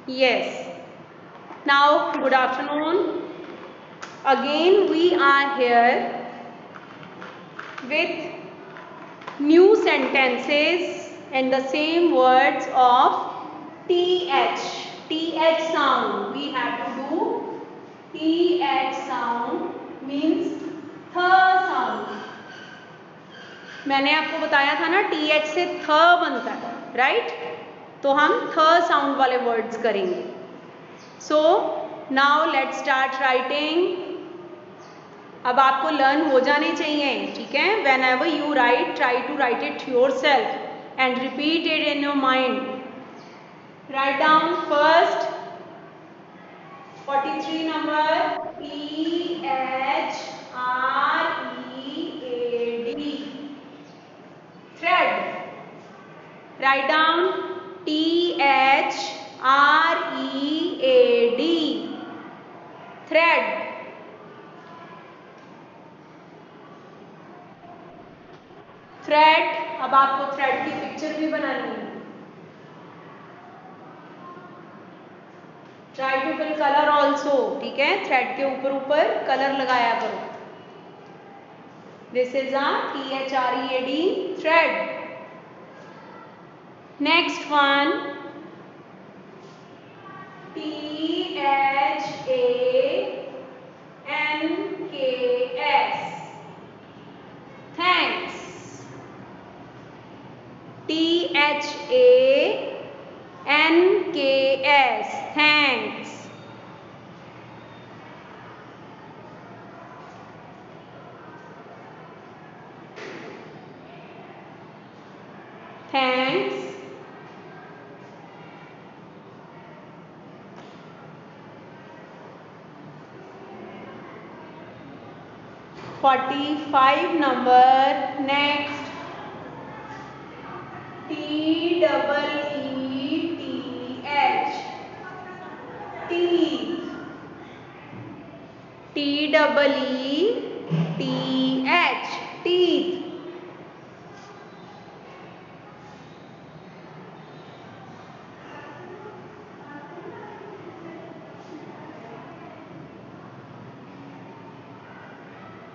Yes. Now, good afternoon. Again, we are here with new sentences and the same words of TH. TH sound. We have to do TH sound means th sound. मैंने आपको बताया था ना TH से थ बनता है, right? तो हम थ साउंड वाले वर्ड्स करेंगे. So now let's start writing. अब आपको लर्न हो जाने चाहिए, ठीक है? Whenever you write, try to write it yourself and repeat it in your mind. Write down first 43 number THREAD. Thread. Write down THREAD. Thread. Thread. अब आपको thread की पिक्चर भी बनानी है. Try to fill colour also, ठीक है? Thread के ऊपर ऊपर कलर लगाया करो. This is a THREAD thread. Next one THANKS. Thanks. THANKS. Thanks. Thanks. "45 number. Next. TEETH. Teeth. TEETH. Teeth.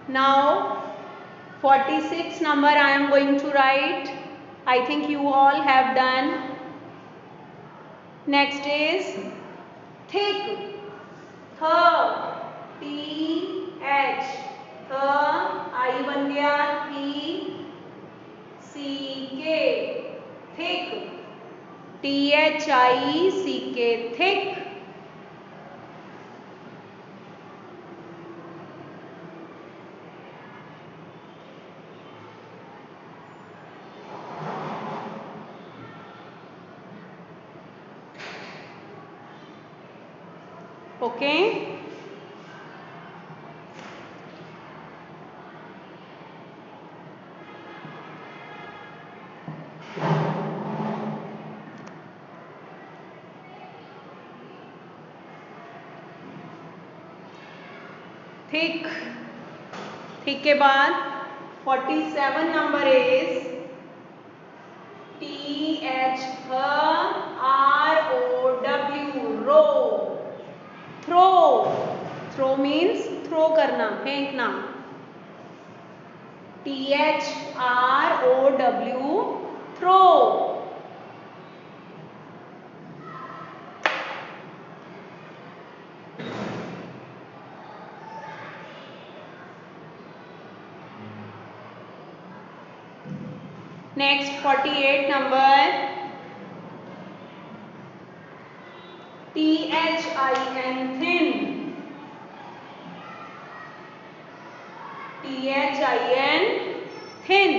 Now 46 number I am going to write. I think you all have done. Next is thick. TH. I बन गया THICK. Thick. THICK. Thick. Okay. Thick. Thick के बाद 47 नंबर is THROW. रो. Throw. Throw means throw करना, फेंकना. THROW. Throw. Next 48 number THIN. Thin. THIN. Thin.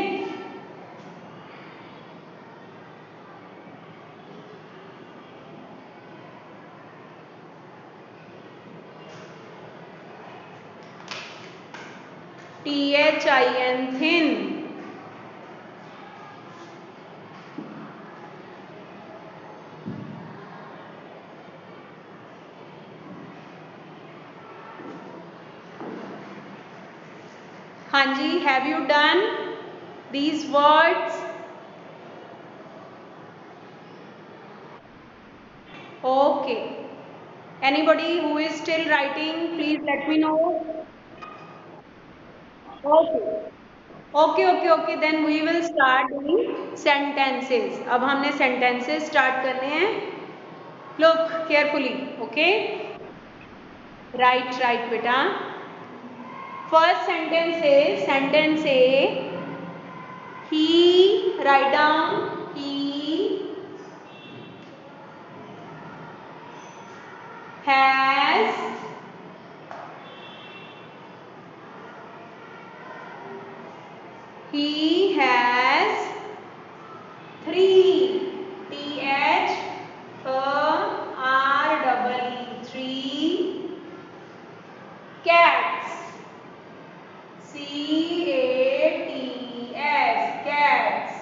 THIN. Thin. हाँ जी, have you done these words? Okay. Okay. Anybody who is still writing, please let me know. Okay. Okay, okay, okay. Then we will start doing sentences. अब हमने sentences start करने हैं. Look carefully. Okay. Right, बेटा. First sentence A. He, write down. He has three. T-H R-E-E. Three cats. C-A-T-S. Cats.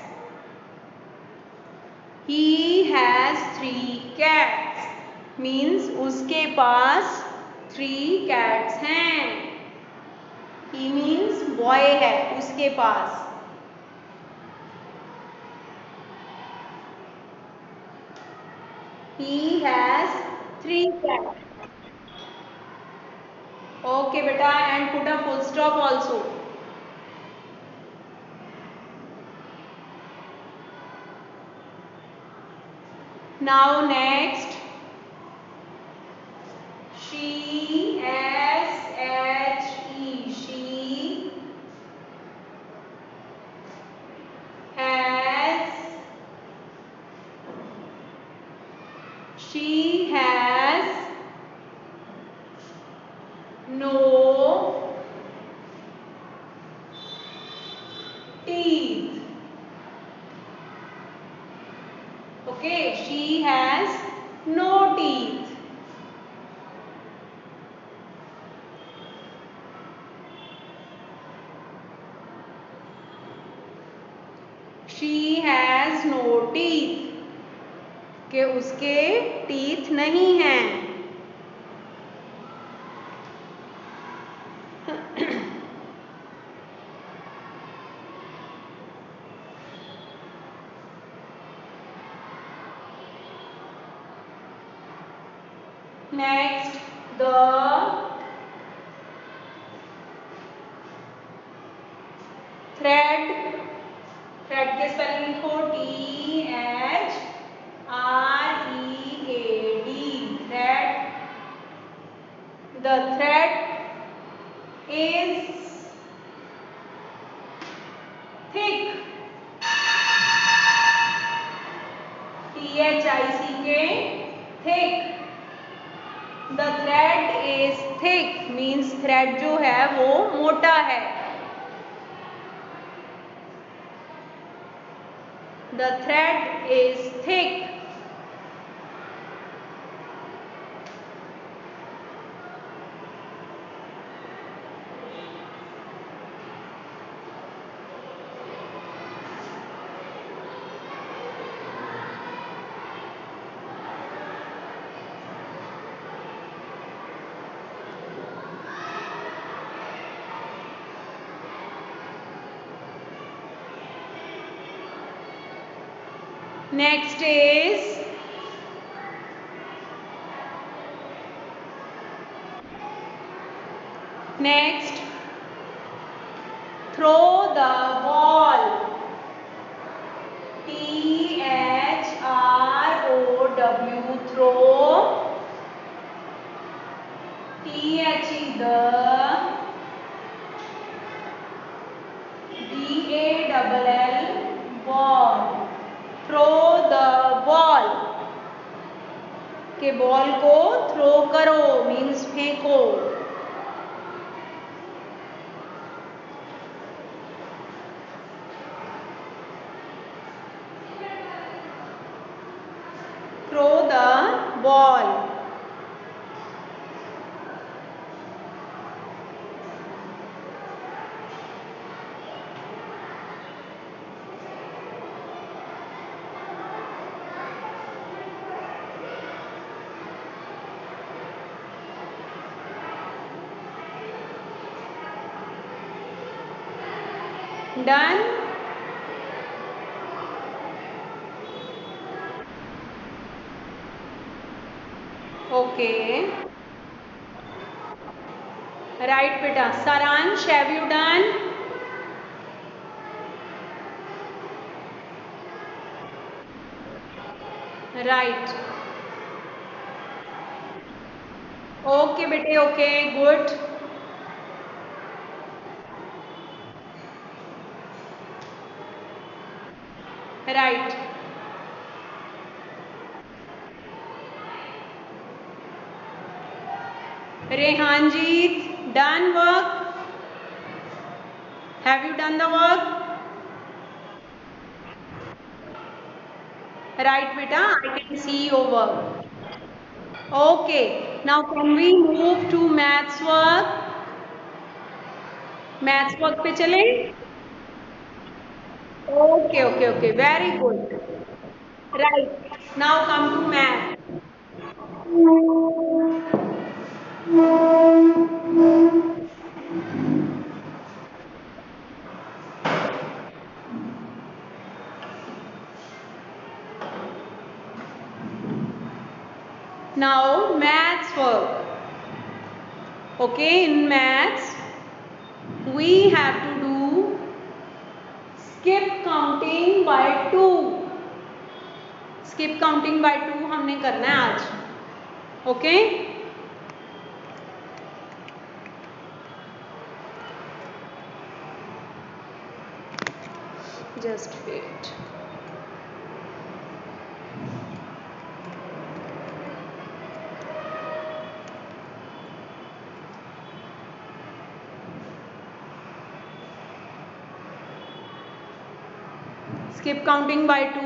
He has three cats. Means उसके पास three cats हैं. He means boy है उसके पास. He has three cats. Okay, beta, and put a full stop also. Now next, she, S-H-E, she has no teeth. Okay, she has no teeth. She has no teeth. कि उसके teeth नहीं हैं. Next, the thread के spelling लिखो. T-H-R-E-A-D. Thread. The thread is thick. T-H-I-C-K. Thick. The thread is thick means thread जो है वो मोटा है. The thread is thick. Next is throw the ball. T-H-R-O-W. Throw. T-H-E-The-B-A-L-L. Ball. Throw the ball. के ball को throw करो means फेंको. Throw the ball. Done. Okay, right बेटा. Saransh, have you done? Right. Okay बेटे, okay, good. Right. Rehanjeet, done work? Have you done the work? Right बेटा, I can see your work. Okay, now can we move to maths work? Maths work पे चले? Okay okay okay, very good. Right, now come to math. Now maths work. Okay, in maths we have to do skip counting by 2. Skip counting by 2 हमने करना है आज. Okay? Just wait. Skip counting by 2.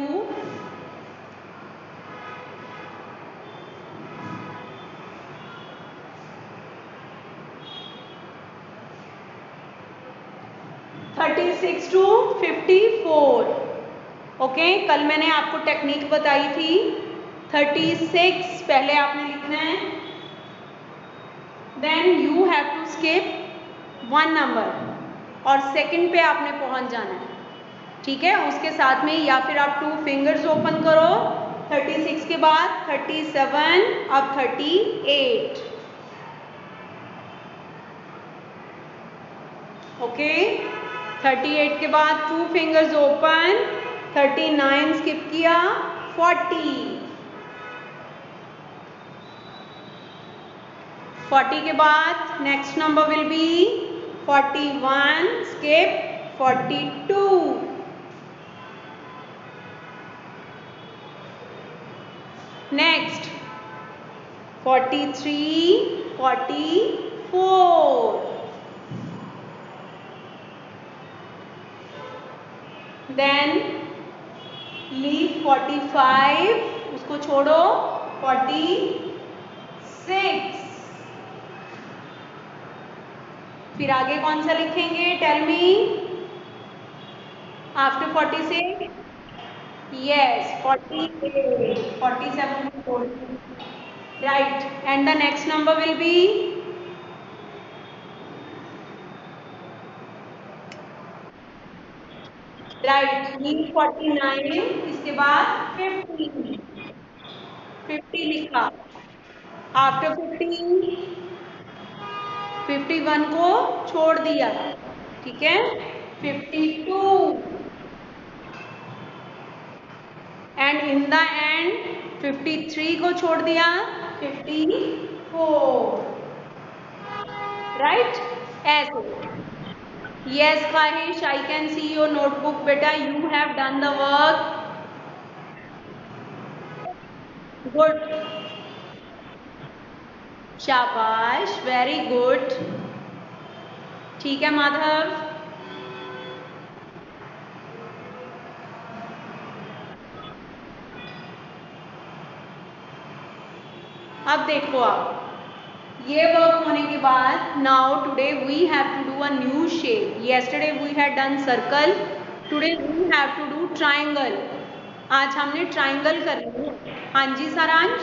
(36 to 54). Okay, कल मैंने आपको technique बताई थी. 36 पहले आपने लिखना है, then you have to skip 1 number और सेकंड पे आपने पहुंच जाना है. ठीक है, उसके साथ में या फिर आप 2 फिंगर्स ओपन करो. 36 के बाद 37, अब 38. ओके, 38 के बाद 2 फिंगर्स ओपन. 39 स्किप किया. 40 के बाद next number will be 41, skip 42. Next 43, 44. Then leave 45, उसको छोड़ो. 46. फिर आगे कौन सा लिखेंगे? Tell me. After 46, yes, 48, 47, 40. Right, and the next number will be right. Leave 49, इसके बाद 50. 50 लिखा. आफ्टर 50, 51 को छोड़ दिया. ठीक है, 52. एंड इन द एंड 53 को छोड़ दिया. 54. राइट, ऐसे. Yes, Kahish, I can see your notebook, beta. You have done the work. Good. शाबाश, very good. ठीक है माधव. अब देखो आप, ये वर्क होने के बाद now today we have to do a new shape. Yesterday we had done circle, today we have to do triangle. आज हमने ट्राइंगल करना है. हाँ जी Saransh.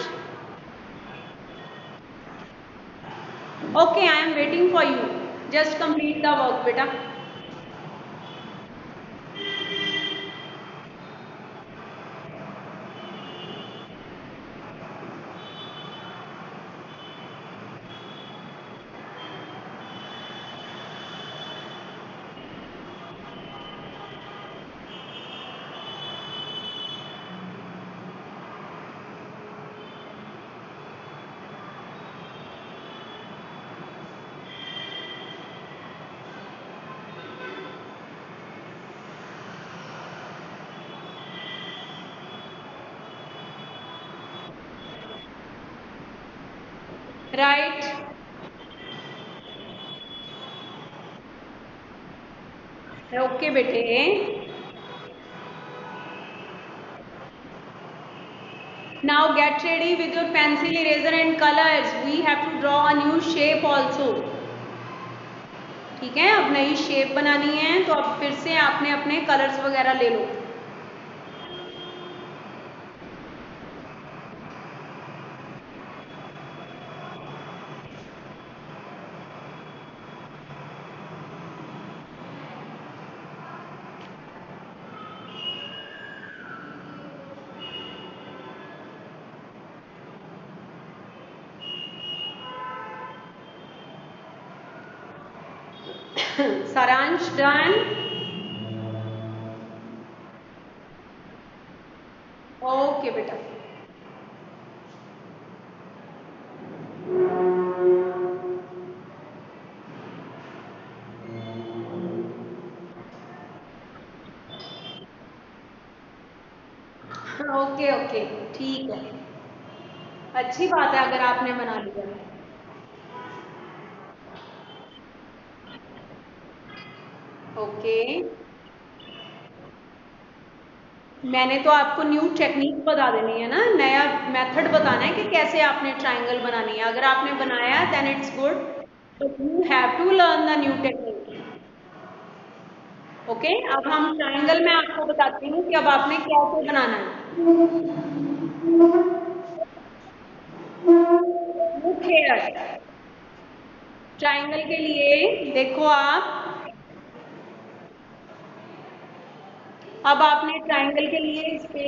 Okay, I am waiting for you. Just complete the work बेटा. Right. Okay बेटे। Now get ready with your pencil, eraser and colors. We have to draw a new shape also. ठीक है, अब नई शेप बनानी है तो अब फिर से आपने अपने कलर्स वगैरह ले लो। सारांश डन। ओके बेटा। ओके ओके ठीक है, अच्छी बात है अगर आपने बना लिया। ओके, मैंने तो आपको न्यू टेक्निक बता देनी है ना, नया मेथड बताना है कि कैसे आपने ट्रायंगल बनानी है। अगर आपने बनाया then it's good, but you have to learn the new technique. Okay, अब हम ट्रायंगल में आपको बताती हूँ कि अब आपने कैसे बनाना है। लुक हियर, ट्रायंगल के लिए देखो आप, अब आपने ट्रायंगल के लिए इस पे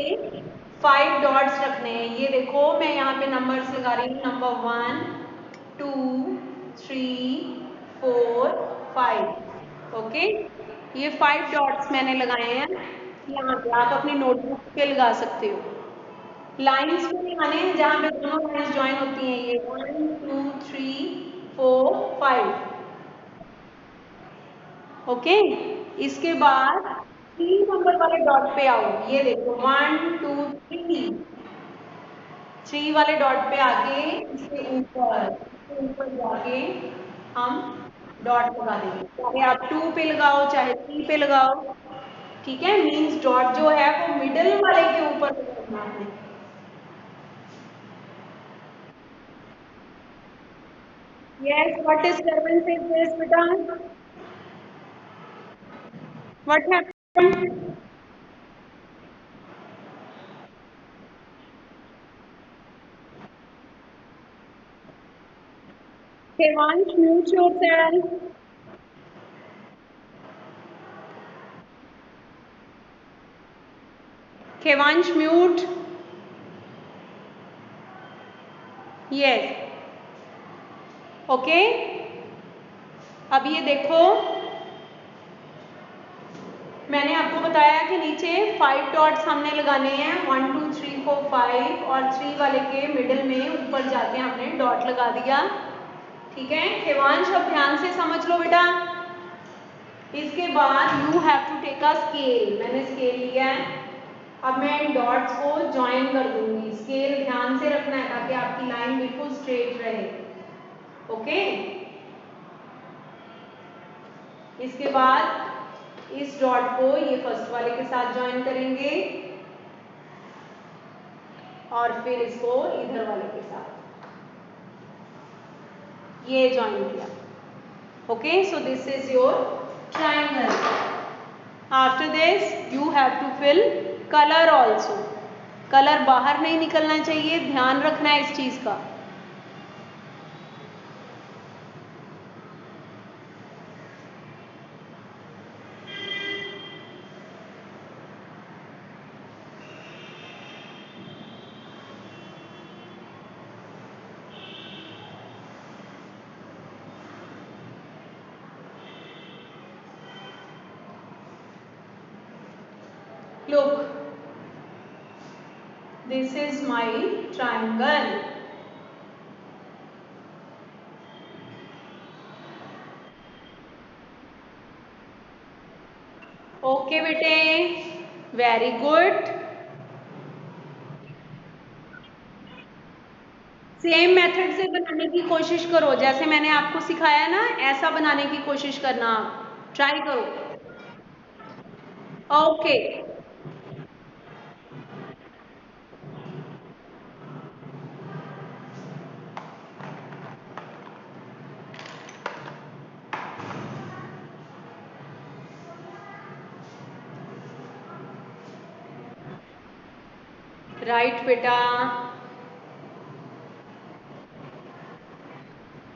5 डॉट्स रखने हैं। ये देखो मैं यहाँ पे नंबर्स लगा रही हूँ, नंबर 1 2 3 4 5। ओके, ये 5 डॉट्स मैंने लगाए हैं यहाँ पे, आप अपनी नोटबुक पे लगा सकते हो। लाइंस पे लगाने हैं जहाँ पे दोनों लाइंस ज्वाइन होती हैं, ये 1 2 3 4 5। ओके, इसके बाद 3 नंबर वाले डॉट पे आओ, ये देखो 1 2 3, 3 वाले डॉट पे आके इसके ऊपर जाके हम डॉट लगा देंगे, चाहे आप 2 पे लगाओ चाहे 3 पे लगाओ। ठीक है, मीन्स डॉट जो है वो मिडल वाले के ऊपर लगाना है। Yes, what is disturbance is this बेटा, what happened? Devansh, mute yourself. Kevansh, mute. Yes. Okay, अब ये देखो मैंने आपको बताया कि नीचे 5 डॉट्स हमने लगाने हैं, 1 2 3 4 5, और 3 वाले के मिडिल में ऊपर जाके हमने डॉट लगा दिया। ठीक है, देवांश अब ध्यान से समझ लो बेटा। इसके बाद you have to take a scale, मैंने स्केल लिया है, अब मैं इन डॉट्स को ज्वाइन कर दूंगी। स्केल ध्यान से रखना है ताकि आपकी लाइन बिल्कुल स्ट्रेट रहे। ओके, इसके बाद इस डॉट को ये फर्स्ट वाले के साथ ज्वाइन करेंगे और फिर इसको इधर वाले के साथ ये ज्वाइन किया। Okay, so this is your triangle. After this you have to fill colour also. Colour बाहर नहीं निकलना चाहिए, ध्यान रखना है इस चीज का। Look, this is my triangle. Okay बेटे, very good. सेम मेथड से बनाने की कोशिश करो, जैसे मैंने आपको सिखाया ना, ऐसा बनाने की कोशिश करना, आप ट्राई करो। ओके, राइट बेटा,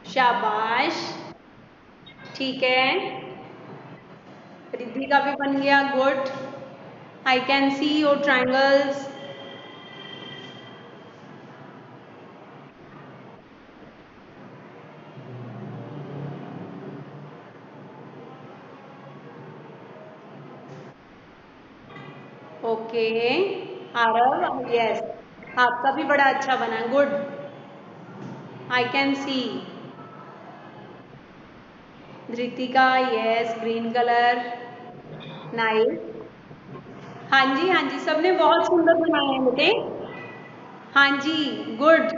शाबाश, ठीक है, रिद्धि का भी बन गया, good, I can see your triangles. Okay, Aarav, yes, आपका भी बड़ा अच्छा बना, good, I can see. Dhritika, yes, green colour, nice, हाँ जी, सबने बहुत सुंदर बनाए हैं बेटे, हाँ जी, गुड,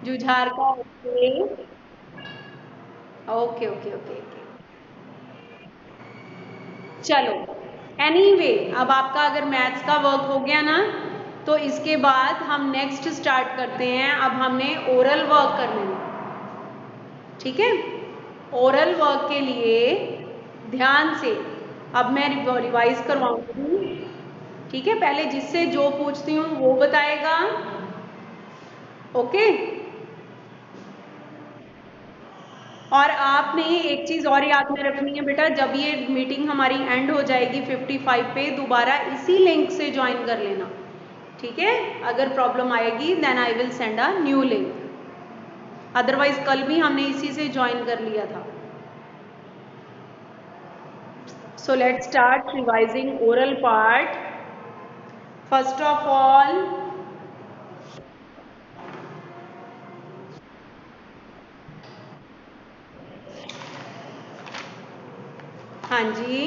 जुझार का, okay, okay okay okay okay, चलो, एनीवे, अब आपका अगर मैथ्स का वर्क हो गया ना, तो इसके बाद हम नेक्स्ट स्टार्ट करते हैं। अब हमने ओरल वर्क करने में, ठीक है, ओरल वर्क के लिए ध्यान से अब मैं रिवाइज करवाऊंगी, ठीक है, पहले जिससे जो पूछती हूँ वो बताएगा, ओके। और आपने एक चीज और याद में रखनी है बेटा, जब ये मीटिंग हमारी एंड हो जाएगी 55 पे, दोबारा इसी लिंक से ज्वाइन कर लेना, ठीक है, अगर प्रॉब्लम आएगी then I will send a new link, otherwise कल भी हमने इसी से ज्वाइन कर लिया था। So let's start revising oral part. First of all, हाँ जी,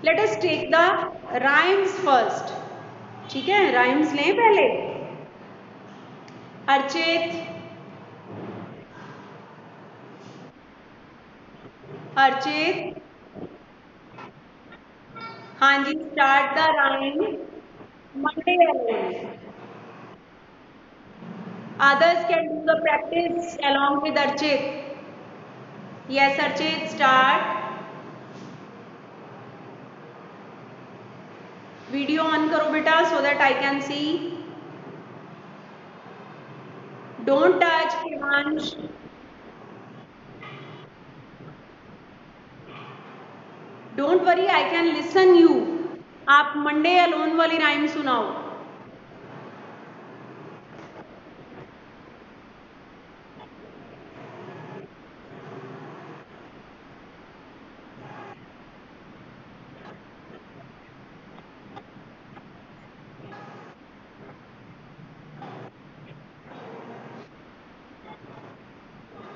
let us take the rhymes first, ठीक है, राइम्स लें पहले। अर्चित, अर्चित, हाँ जी, start the rhyme, Monday alone. Others can do the practice along with Archit. Yes, Archit, start. Video on करो बेटा, so that I can see. Don't touch, Himansh. Don't worry, I can listen you. आप Monday alone वाली rhyme सुनाओ।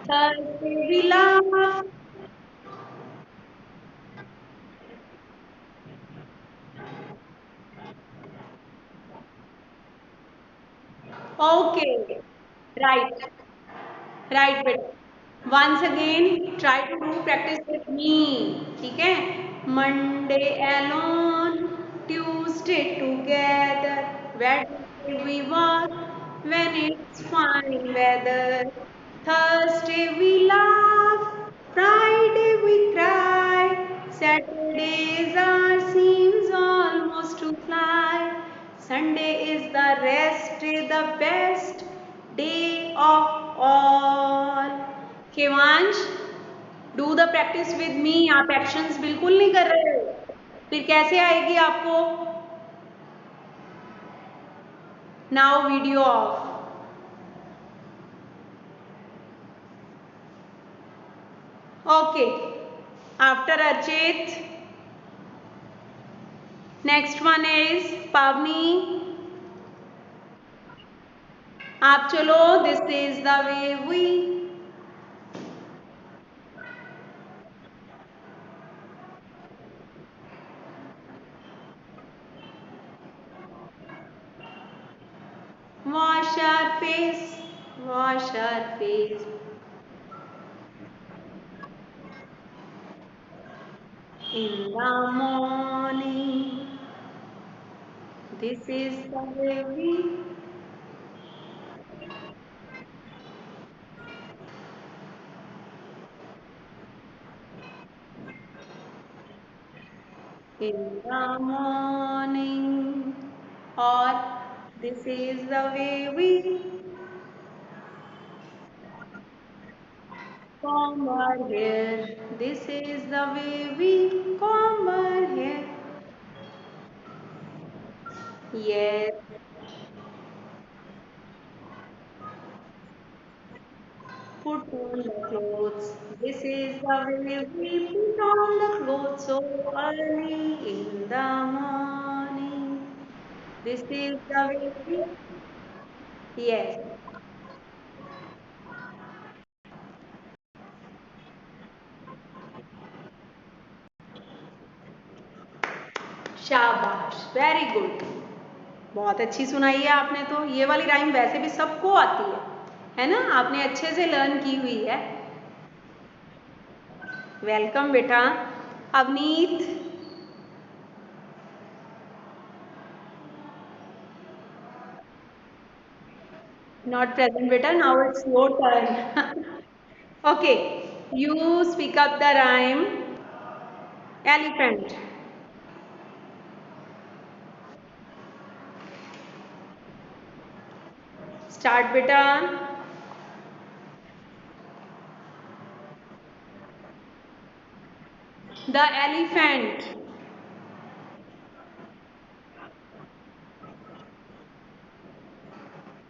Thursday we laugh. Okay, right, right, बेटा. Once again, try to do practice with me. ठीक है? Monday alone, Tuesday together, Wednesday we walk when it's fine weather. Thursday we laugh, Friday we cry, Saturdays our seems almost to fly. Sunday is the rest day, the best day of all. Kevansh, do the practice with me, आप actions बिल्कुल नहीं कर रहे हो, फिर कैसे आएगी आपको। Now video off. Okay, after Archit, next one is Paavni, आप चलो, this is the way we, wash our face, wash our face. In the morning, this is the way we. In the morning, or this is the way we comb our hair. This is the way we comb our hair. Yes, put on the clothes. This is the way we put on the clothes so early in the morning. This is the way we. Yes, शाबाश, very good. बहुत अच्छी सुनाई है आपने तो। ये वाली rhyme वैसे भी सबको आती है ना? आपने अच्छे से लर्न की हुई है। वेलकम बेटा। Avneet, not present beta, now it's your turn. Okay, you speak up the rhyme elephant. Start beta. The elephant.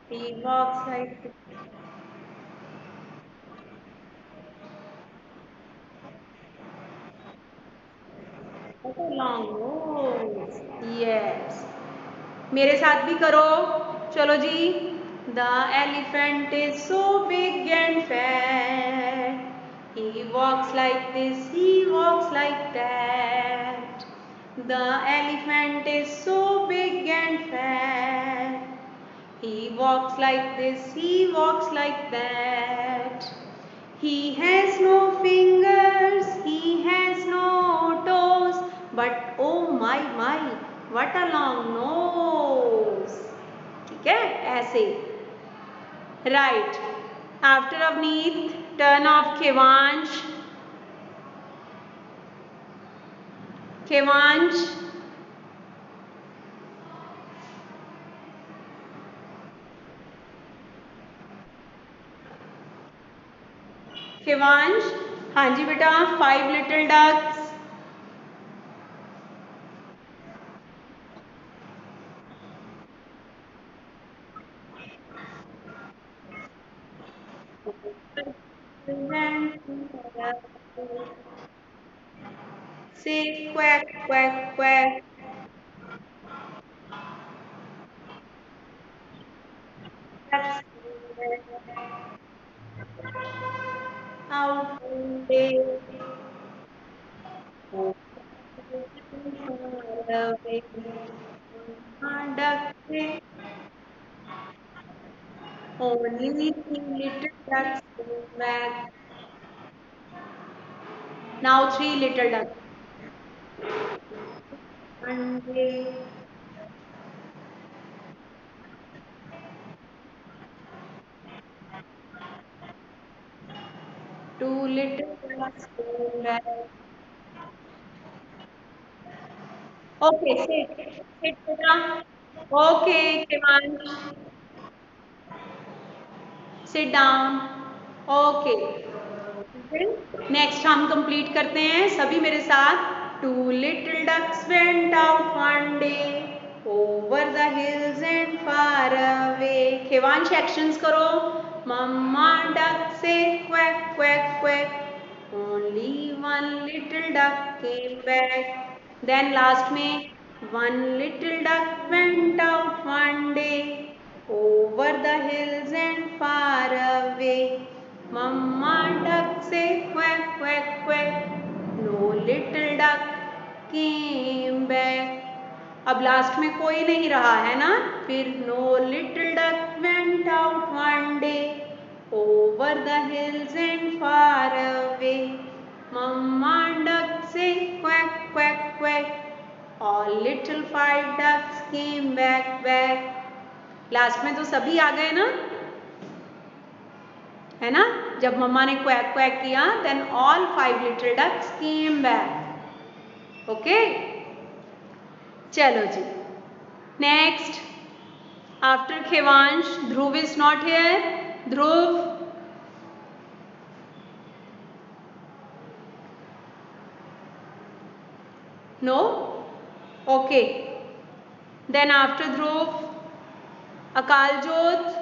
He walks like what a long nose. Yes. मेरे साथ भी करो। चलो जी। The elephant is so big and fat. He walks like this, he walks like that. The elephant is so big and fat. He walks like this, he walks like that. He has no fingers, he has no toes, but oh my, what a long nose. ठीक है ऐसे। Right. After Avneet, turn of Khevansh. Khevansh, Khevansh. हाँ जी बेटा, 5 little ducks. Say quack, quack, quack. That's out one day. Oh, far away. Duck say, only 3 little ducks go back. Now 3 little ducks. One day, 2 little ducks go back. Okay, sit. Sit, Pooja. Okay, Kivansh. Sit down. Okay. Next हम complete करते हैं सभी मेरे साथ। 2 little ducks went out one day over the hills and far away. Khevansh actions करो। Mama duck said quack quack quack, only one little duck came back. Then last में, 1 little duck went out one day over the hills and far away. Mama duck say quack quack quack. No little duck came back. अब last में कोई नहीं रहा है ना, फिर no little duck went out one day over the hills and far away. Mamma duck say quack, quack, quack. All little five ducks came back, back. Last में तो सभी आ गए ना, है ना? जब मम्मा ने क्वैक क्वैक किया, then all 5 little ducks came back. Okay? चलो जी. Next, after Khevansh, Dhruv is not here. Dhruv. No? Okay. Then after Dhruv, Akaljot.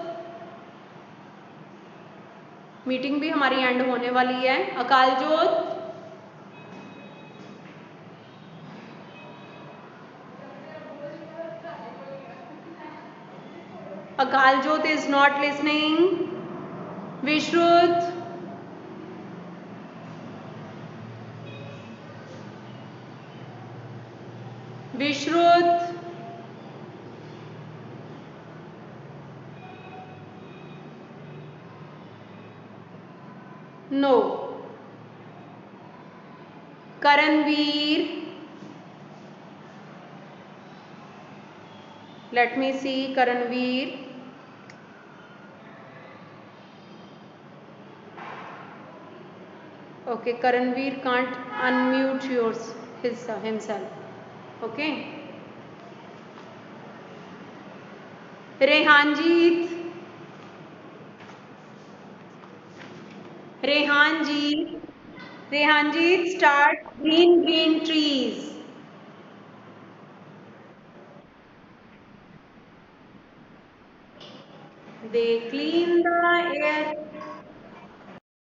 Meeting भी हमारी एंड होने वाली है. अकालजोत. Akaljot is not listening. Vishrut. Vishrut. No. Karanveer. Let me see Karanveer. Okay, Karanveer can't unmute himself. Okay. Rehanjeet. Rehanjeet. Rehanjeet, start green green trees. They clean the air.